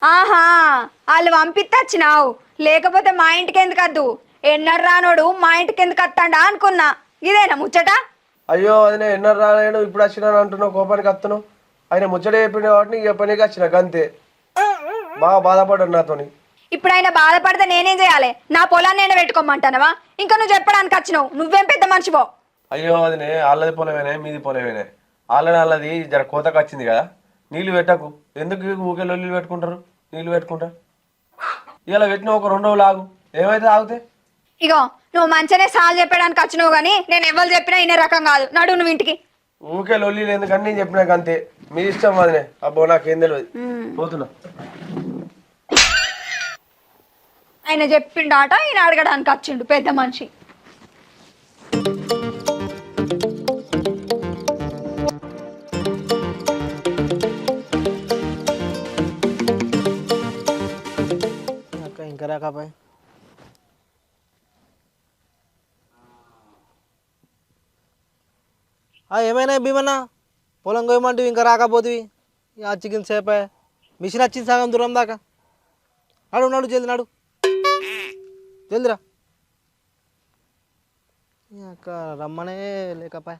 ఆహా, వాళ్ళు పంపిత్తచ్చినావు. లేకపోతే మా ఇంటికి ఎందుకు వద్దు? ఎన్నడు రానోడు మా ఇంటికి ఎందుకు వస్తాడా అనుకున్నా. ఇదేనా ముచ్చట? అయ్యో అది నేను ఎన్నో రాలేను ఇప్పుడు వచ్చినాను అంటున్నావు కోపానికి వస్తున్నావు. ఆయన ముచ్చట చెప్పిండు కాబట్టి నీకు చెప్పనీకి వచ్చిన గంతే. బాగా బాధపడ్డాడు నాతోని. ఇప్పుడు ఆయన బాధపడితే నేనేం చేయాలి? నా పొలాన్ని నేను పెట్టుకోమంటానవా? ఇంకా నువ్వు చెప్పడానికి వచ్చినావు. నువ్వేం పెద్ద మనిషివో. అయ్యో అదినే వాళ్ళది పొలమేనే మీది పొలమేనే. వాళ్ళది జర కోతకు వచ్చింది కదా. నీళ్ళు పెట్టకు. ఎందుకు ఊకే లొల్లి పెట్టుకుంటారు? నీళ్ళు పెట్టుకుంటా ఇలా పెట్టిన ఒక 2 రోజులు ఆగు. ఏమైతే ఆగితే ఇగో నువ్వు మంచిగానే సాల్ చెప్పడానికి వచ్చినావు గానీ నేను ఎవరు చెప్పినా ఇనే రకం కాదు. నడు నువ్వు ఇంటికి. ఊకే లొల్లి ఎందుకని నేను చెప్పినాక అంతే. మీ ఇష్టం అదినే. అబ్బో నాకేం తెలియదు. పోతున్నా. ఆయన చెప్పిండాట ఈయన అడగడానికి వచ్చిండు పెద్ద మనిషి. ఇంకా రాకపోయి ఏమైనా భీమన్నా పొలం కోయమంటే ఇంకా రాకపోతుంది. చికెన్ సేపే మిషన్ వచ్చింది సగం దూరం దాకా. నడు నడు జల్ది నడు జల్దిరా. అక్క రమ్మనే లేకపోయా.